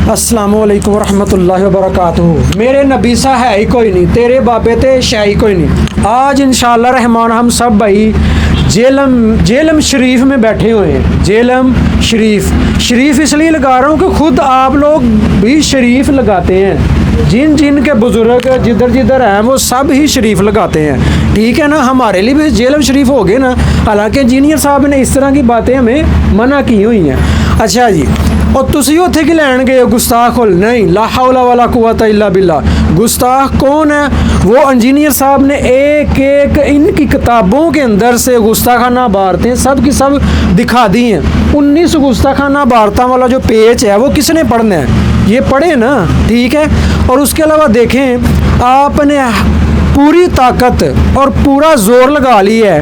अस्सलामु अलैकुम वरहमतुल्लाहि वबरकातुहू। मेरे नबी सा है ही कोई नहीं, तेरे बाबे ते शाही कोई नहीं। आज इंशाअल्लाह रहमान हम सब भाई जेलम शरीफ में बैठे हुए हैं। जेलम शरीफ इसलिए लगा रहा हूँ कि खुद आप लोग भी शरीफ लगाते हैं। जिन जिन के बुज़ुर्ग जिधर जिधर हैं वो सब ही शरीफ लगाते हैं, ठीक है ना। हमारे लिए भी जेलम शरीफ हो गए ना, हालांकि इंजीनियर साहब ने इस तरह की बातें हमें मना की हुई हैं। अच्छा जी, और तुसी उत्थे की लैन गए हो गुस्ताख होल? नहीं, ला हौला वला कुव्वता इल्ला बिल्लाह। गुस्ताख कौन है? वो इंजीनियर साहब ने एक एक इनकी किताबों के अंदर से गुस्ताखाना बारतें सब की सब दिखा दी हैं। 19 गुस्ताखाना बारता वाला जो पेज है वो किसने पढ़ना है? ये पढ़े ना, ठीक है। और उसके अलावा देखें, आपने पूरी ताकत और पूरा जोर लगा लिया है,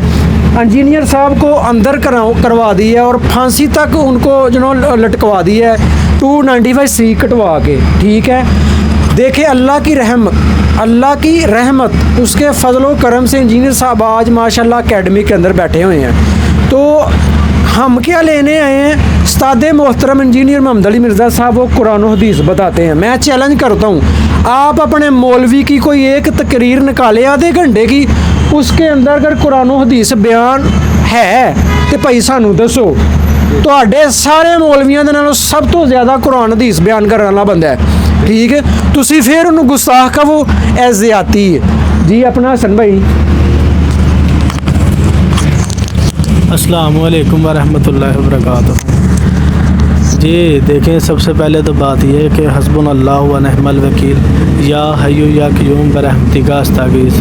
इंजीनियर साहब को अंदर करवा दी है और फांसी तक उनको जो लटकवा दी है 295C कटवा के, ठीक है। देखे अल्लाह की रहमत उसके फजलो करम से इंजीनियर साहब आज माशाल्लाह एकेडमी के अंदर बैठे हुए हैं। तो हम क्या लेने आए हैं? उस्ताद मोहतरम इंजीनियर मोहम्मद अली मिर्ज़ा साहब वो कुरान और हदीस बताते हैं। मैं चैलेंज करता हूँ, आप अपने मौलवी की कोई एक तकरीर निकाले आधे घंटे की, उसके अंदर अगर कुरान और हदीस बयान है तो भाई सानू दसो। तो सारे मौलवियों के नालों सब तो ज़्यादा कुरान हदीस बयान करने वाला बंदा है, ठीक है। तुसी फिर उन्होंने गुस्ताख का वो एज़्ज़ियाती है जी। अपना हसन भाई। अस्सलामु अलैकुम वरहमतुल्लाहि वबरकातुहू। जी देखें, सबसे पहले तो बात यह है कि हस्बुनल्लाहु व निअमल वकील या हय्यु या क़य्यूम बरहमतिका अस्तगीस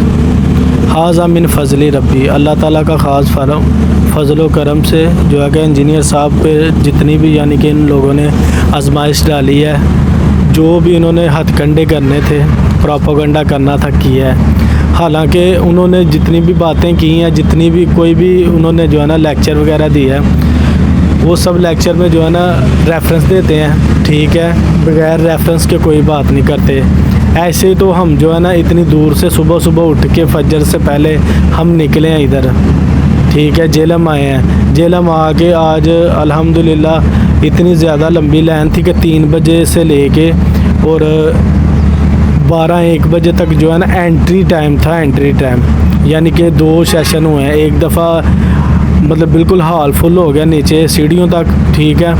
हाज़ा मिन फ़ज़ली रब्बी। अल्लाह ताला का ख़ास फ़ज़ल करम से जो है कि इंजीनियर साहब पे जितनी भी यानी कि इन लोगों ने आजमाइश डाली है, जो भी इन्होंने हथकंडे करने थे, प्रोपेगेंडा करना था, किया है। हालांकि उन्होंने जितनी भी बातें की हैं, जितनी भी कोई भी उन्होंने जो है ना लेक्चर वगैरह दिया है, वो सब लेक्चर में जो है ना रेफरेंस देते हैं, ठीक है। बगैर रेफरेंस के कोई बात नहीं करते। ऐसे ही तो हम जो है ना इतनी दूर से सुबह सुबह उठ के फजर से पहले हम निकले हैं इधर, ठीक है। जेलम आए हैं, जेलम आके आज अल्हम्दुलिल्लाह इतनी ज़्यादा लंबी लाइन थी कि 3 बजे से लेके और 12-1 बजे तक जो है ना एंट्री टाइम था। एंट्री टाइम यानी कि 2 सेशन हुए हैं। एक दफ़ा मतलब बिल्कुल हाल फुल हो गया नीचे सीढ़ियों तक, ठीक है।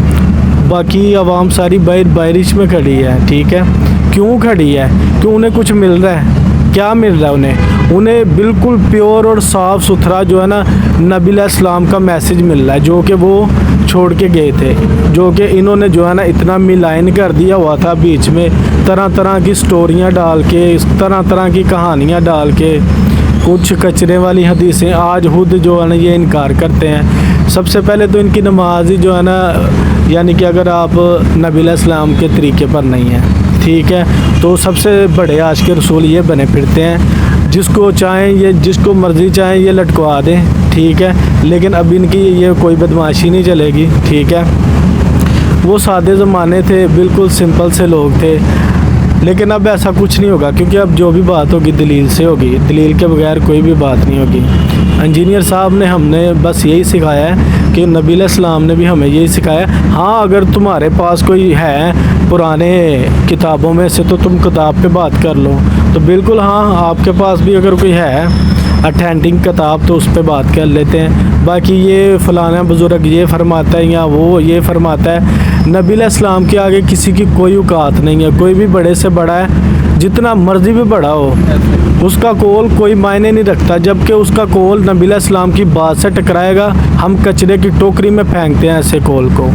बाकी आवाम सारी बारिश में खड़ी है, ठीक है। क्यों खड़ी है? क्यों? उन्हें कुछ मिल रहा है? क्या मिल रहा है उन्हें बिल्कुल प्योर और साफ़ सुथरा जो है ना नबी इस्लाम का मैसेज मिल रहा है, जो कि वो छोड़ के गए थे, जो कि इन्होंने जो है ना इतना मिलाइन कर दिया हुआ था बीच में, तरह तरह की स्टोरियाँ डाल के, तरह तरह की कहानियाँ डाल के, कुछ कचरे वाली हदीसें। आज खुद जो है ना ये इनकार करते हैं। सबसे पहले तो इनकी नमाज ही जो है ना, यानी कि अगर आप नबी इस्लाम के तरीके पर नहीं हैं, ठीक है, तो सबसे बड़े आशिक़ रसूल ये बने फिरते हैं। जिसको चाहें ये, जिसको मर्ज़ी चाहें ये लटकवा दें, ठीक है। लेकिन अब इनकी ये कोई बदमाशी नहीं चलेगी, ठीक है। वो सादे ज़माने थे, बिल्कुल सिंपल से लोग थे, लेकिन अब ऐसा कुछ नहीं होगा, क्योंकि अब जो भी बात होगी दलील से होगी। दलील के बगैर कोई भी बात नहीं होगी। इंजीनियर साहब ने हमने बस यही सिखाया है कि नबी इस्लाम ने भी हमें यही सिखाया। हाँ, अगर तुम्हारे पास कोई है पुराने किताबों में से तो तुम किताब पे बात कर लो, तो बिल्कुल हाँ, आपके पास भी अगर कोई है अथेंटिक किताब तो उस पर बात कर लेते हैं। बाकी ये फ़लाना बुज़ुर्ग ये फ़रमाता है या वो ये फ़रमाता है, नबी इस्लाम के आगे किसी की कोई औकात नहीं है। कोई भी बड़े से बड़ा है, जितना मर्ज़ी भी बड़ा हो, उसका कौल कोई मायने नहीं रखता। जबकि उसका कौल नबी इस्लाम की बात से टकराएगा, हम कचरे की टोकरी में फेंकते हैं ऐसे कौल को,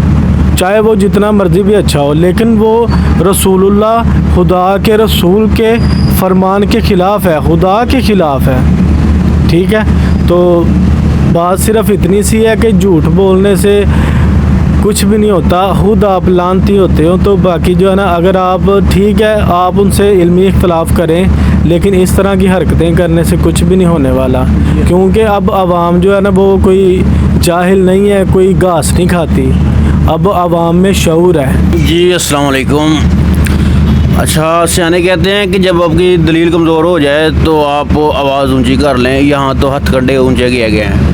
चाहे वो जितना मर्ज़ी भी अच्छा हो। लेकिन वो रसूलुल्लाह, खुदा के रसूल के फरमान के ख़िलाफ़ है, खुदा के ख़िलाफ़ है, ठीक है। तो बात सिर्फ़ इतनी सी है कि झूठ बोलने से कुछ भी नहीं होता, खुद आप लानती होते हो। तो बाकी जो है ना, अगर आप ठीक है आप उनसे इल्मी इख्तलाफ करें, लेकिन इस तरह की हरकतें करने से कुछ भी नहीं होने वाला, क्योंकि अब आवाम जो है ना वो कोई जाहिल नहीं है, कोई घास नहीं खाती। अब आवाम में शऊर है जी। अस्सलाम वालेकुम। अच्छा, सियाने कहते हैं कि जब आपकी दलील कमज़ोर हो जाए तो आप आवाज़ ऊंची कर लें। यहाँ तो हथकंडे ऊंचे किए गए हैं।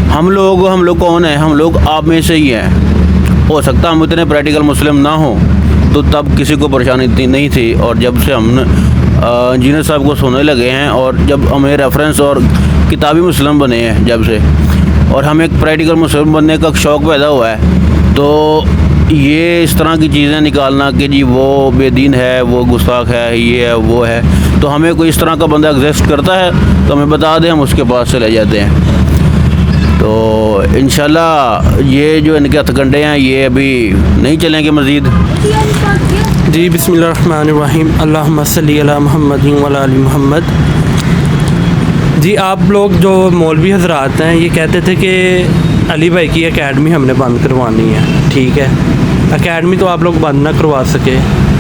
हम लोग कौन हैं? हम लोग आप में से ही हैं। हो सकता हम इतने प्रैक्टिकल मुस्लिम ना हों, तो तब किसी को परेशानी इतनी नहीं थी, और जब से हम इंजीनियर साहब को सुनने लगे हैं और जब हमें रेफरेंस और किताबी मुस्लिम बने हैं जब से, और हमें एक प्रैक्टिकल मुस्लिम बनने का शौक़ पैदा हुआ है, तो ये इस तरह की चीज़ें निकालना कि जी वो बेदीन है, वो गुस्ताख है, ये है, वो है, तो हमें कोई इस तरह का बंदा एग्जिस्ट करता है तो हमें बता दें, हम उसके पास चले जाते हैं। तो इंशाल्लाह ये जो इनके हथकंडे हैं ये अभी नहीं चलेंगे मज़ीद। जी बिस्मिल्लाहिर्रहमानिर्रहीम, अल्लाहुम्मा सल्ली अला मुहम्मदिन व अला आलि मुहम्मद। जी आप लोग जो मौलवी हजरात हैं ये कहते थे कि अली भाई की एकेडमी हमने बंद करवानी है, ठीक है। एकेडमी तो आप लोग बंद ना करवा सके,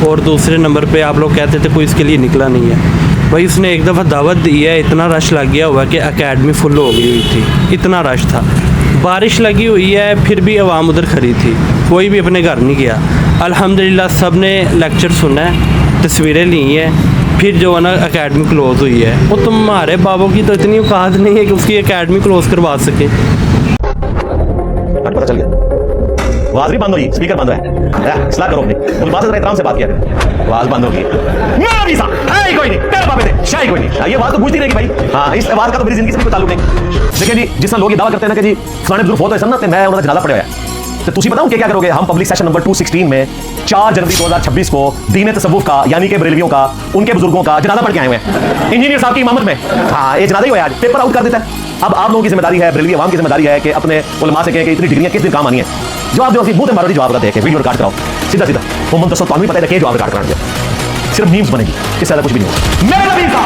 और दूसरे नंबर पे आप लोग कहते थे कोई इसके लिए निकला नहीं है। भाई उसने एक दफ़ा दावत दी है, इतना रश लग गया हुआ कि एकेडमी फुल हो गई हुई थी, इतना रश था। बारिश लगी हुई है फिर भी आवाम उधर खड़ी थी, कोई भी अपने घर नहीं गया। अल्हम्दुलिल्लाह सब ने लेक्चर सुना है, तस्वीरें ली हैं, फिर जो है ना एकेडमी क्लोज़ हुई है। वो तुम्हारे बाबू की तो इतनी औकात नहीं है कि उसकी एकेडमी क्लोज़ करवा सके। पता चल गया, आवाज भी बंद होगी, स्पीकर बंद है, इस्लाह करो अपनी, मुल्बास से एहतराम से बात किया करें, आवाज बंद होगी। मेरा वीज़ा है ही कोई नहीं, तेरे बाबे थे शाही कोई नहीं, ये आवाज तो गूंजती रहेगी भाई। हाँ, इस आवाज का तो मेरी जिंदगी से कोई ताल्लुक नहीं। देखिए जी, जिस तरह लोग ये दावा करते हैं ना कि जी फलाने बुजुर्ग बहुत है ना, मैं उन्होंने जनाजा पड़े हुआ है, तो तुसी बताऊं क्या करोगे। हम पब्लिक सेशन नंबर 216 में 4 जनवरी 2026 को दीन तसव्वुफ का यानी कि बरेलवियों का, उनके बुजुर्गों का जनाजा पढ़ के आए हुए हैं इंजीनियर साहब की इमामत में। हाँ, ये जनाजा ही हुआ आज, पेपर आउट कर देता है। अब आप लोगों की जिम्मेदारी है, बरेलवी अवाम की जिम्मेदारी है कि अपने उलमा से कहें कि इतनी डिग्रियां किस दिन काम आनी है। जवाब दो, मुंह से मारो, जवाब का देखे वीडियो रिकॉर्ड कराओ सीधा सीधा। वो मन तो पता है कि जवाब रिकॉर्ड करा सिर्फ मीम्स बनेगी, इससे ज़्यादा कुछ भी नहीं होगा। मेरा वीज़ा